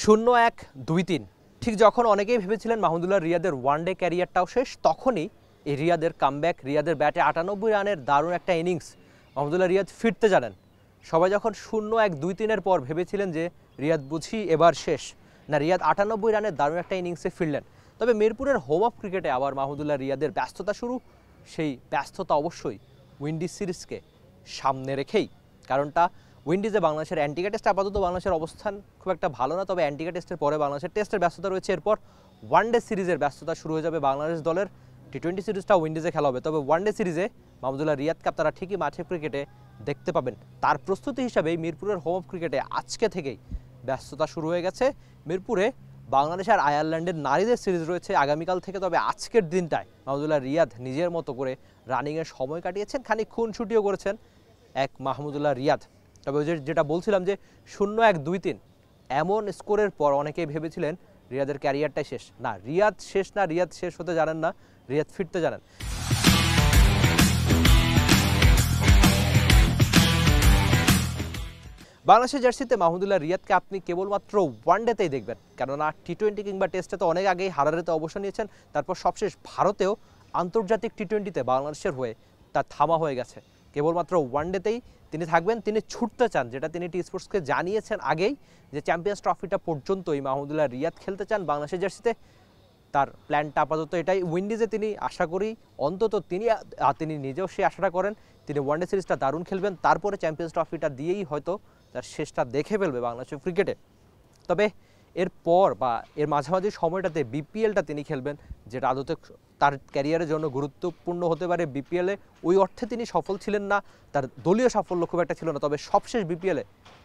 0-1-2-3 ঠিক যখন অনেকেই ভেবেছিলেন মাহমুদুল্লাহ রিয়াদের ওয়ানডে ক্যারিয়ারটাও শেষ, তখনই এই রিয়াদের কামব্যাক, রিয়াদের ব্যাটে 98 রানের দারুণ একটা ইনিংস। মাহমুদুল্লাহ রিয়াদ ফিরতে জানেন। সবাই যখন 0-1-2-3-এর পর ভেবেছিলেন যে রিয়াদ বুঝি এবার শেষ, না, রিয়াদ 98 রানের দারুণ একটা ইনিংসে ফিরলেন। তবে মিরপুরের হোম অফ ক্রিকেটে আবার মাহমুদুল্লাহ রিয়াদের ব্যস্ততা শুরু। সেই ব্যস্ততা অবশ্যই উইন্ডিজ সিরিজকে সামনে রেখেই। কারণটা, উইন্ডিজে বাংলাদেশের অ্যান্টিকা টেস্ট, আপাতত বাংলাদেশের অবস্থান খুব একটা ভালো না, তবে অ্যান্টিকা টেস্টের পরে বাংলাদেশের টেস্টের ব্যস্ততা রয়েছে। এরপর ওয়ানডে সিরিজের ব্যস্ততা শুরু হয়ে যাবে বাংলাদেশ দলের। টি-20 সিরিজটা উইন্ডিজে খেলা হবে, তবে ওয়ানডে সিরিজে মাহমুদুল্লাহ রিয়াদকে আপনারা ঠিকই মাঠে ক্রিকেটে দেখতে পাবেন। তার প্রস্তুতি হিসাবেই মিরপুরের হোম অফ ক্রিকেটে আজকে থেকেই ব্যস্ততা শুরু হয়ে গেছে। মিরপুরে বাংলাদেশ আর আয়ারল্যান্ডের নারীদের সিরিজ রয়েছে আগামীকাল থেকে, তবে আজকের দিনটায় মাহমুদুল্লাহ রিয়াদ নিজের মতো করে রানিংয়ের সময় কাটিয়েছেন, খানিক খুনসুটিও করেছেন এক মাহমুদুল্লাহ রিয়াদ। তবে ওই যেটা বলছিলাম যে 0-1-2-3 এমন স্কোরের পর অনেকেই ভেবেছিলেন রিয়াদের ক্যারিয়ারটাই শেষ। না, রিয়াদ শেষ না, রিয়াদ শেষ হতে জানেন না, রিয়াদ ফিরতে জানেন। বাংলাদেশের জার্সিতে মাহমুদুল্লাহ রিয়াদকে আপনি কেবলমাত্র ওয়ানডেতেই দেখবেন, কেননা টি-20 কিংবা টেস্টে তো অনেক আগেই হারারেতে অবসর নিয়েছেন। তারপর সবশেষ ভারতেও আন্তর্জাতিক টি-20তে বাংলাদেশের হয়ে তার থামা হয়ে গেছে। কেবলমাত্র ওয়ানডেতেই তিনি থাকবেন। তিনি ছুটতে চান, যেটা তিনি টি স্পোর্টসকে জানিয়েছেন আগেই, যে চ্যাম্পিয়ন্স ট্রফিটা পর্যন্তই মাহমুদুল্লাহ রিয়াদ খেলতে চান বাংলাদেশের জার্সিতে। তার প্ল্যানটা আপাতত এটাই। উইন্ডিজে তিনি আশা করি অন্তত তিনি নিজেও সেই আশাটা করেন, তিনি ওয়ানডে সিরিজটা দারুণ খেলবেন, তারপরে চ্যাম্পিয়ন্স ট্রফিটা দিয়েই হয়তো তার শেষটা দেখে ফেলবে বাংলাদেশের ক্রিকেটে। তবে এরপর বা এর মাঝামাঝি সময়টাতে বিপিএলটা তিনি খেলবেন, যেটা আদতে তার ক্যারিয়ারের জন্য গুরুত্বপূর্ণ হতে পারে। বিপিএলে ওই অর্থে তিনি সফল ছিলেন না, তার দলীয় সাফল্য খুব একটা ছিল না, তবে সবশেষ বিপিএলে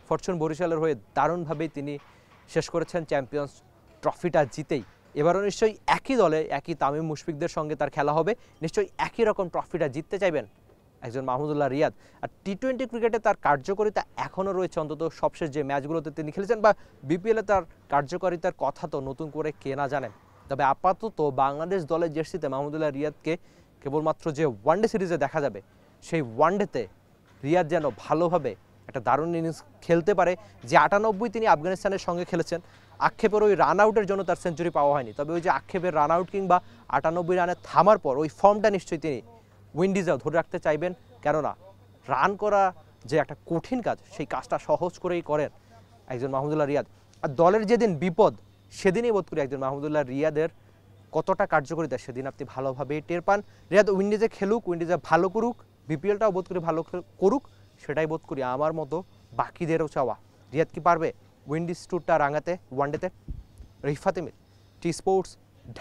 ফরচুন বরিশালের হয়ে দারুণভাবেই তিনি শেষ করেছেন চ্যাম্পিয়ন্স ট্রফিটা জিতেই। এবারও নিশ্চয়ই একই দলে, একই তামিম মুশফিকদের সঙ্গে তার খেলা হবে, নিশ্চয়ই একই রকম ট্রফিটা জিততে চাইবেন একজন মাহমুদুল্লাহ রিয়াদ। আর টি-20 ক্রিকেটে তার কার্যকারিতা এখনও রয়েছে, অন্তত সবশেষ যে ম্যাচগুলোতে তিনি খেলেছেন, বা বিপিএলে তার কার্যকারিতার কথা তো নতুন করে কে না জানেন। তবে আপাতত বাংলাদেশ দলের জার্সিতে মাহমুদুল্লাহ রিয়াদকে কেবলমাত্র যে ওয়ানডে সিরিজে দেখা যাবে, সেই ওয়ানডেতে রিয়াদ যেন ভালোভাবে একটা দারুণ ইনিংস খেলতে পারে। যে 98 তিনি আফগানিস্তানের সঙ্গে খেলেছেন, আক্ষেপের ওই রান আউটের জন্য তার সেঞ্চুরি পাওয়া হয়নি, তবে ওই যে আক্ষেপের রান আউট কিংবা 98 রানের থামার পর ওই ফর্মটা নিশ্চয়ই তিনি উইন্ডিজেও ধরে রাখতে চাইবেন। কেননা রান করা যে একটা কঠিন কাজ, সেই কাজটা সহজ করেই করেন একজন মাহমুদুল্লাহ রিয়াদ। আর দলের যেদিন বিপদ, সেদিনই বোধ করি একজন মাহমুদুল্লাহ রিয়াদের কতটা কার্যকরিতা সেদিন আপনি ভালোভাবেই টের পান। রিয়াদ উইন্ডিজে খেলুক, উইন্ডিজে ভালো করুক, বিপিএলটাও বোধ করি ভালো করুক, সেটাই বোধ করি আমার মতো বাকিদেরও চাওয়া। রিয়াদ কি পারবে উইন্ডিজ ট্যুরটা রাঙাতে ওয়ানডেতে? Rifat Emir, T Sports,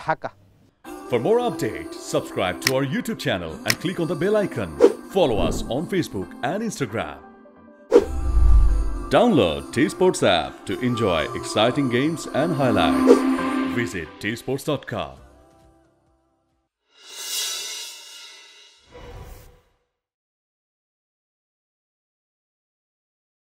Dhaka. For more updates, subscribe to our YouTube channel and click on the bell icon. Follow us on Facebook and Instagram. Download T-Sports app to enjoy exciting games and highlights. Visit tsports.com.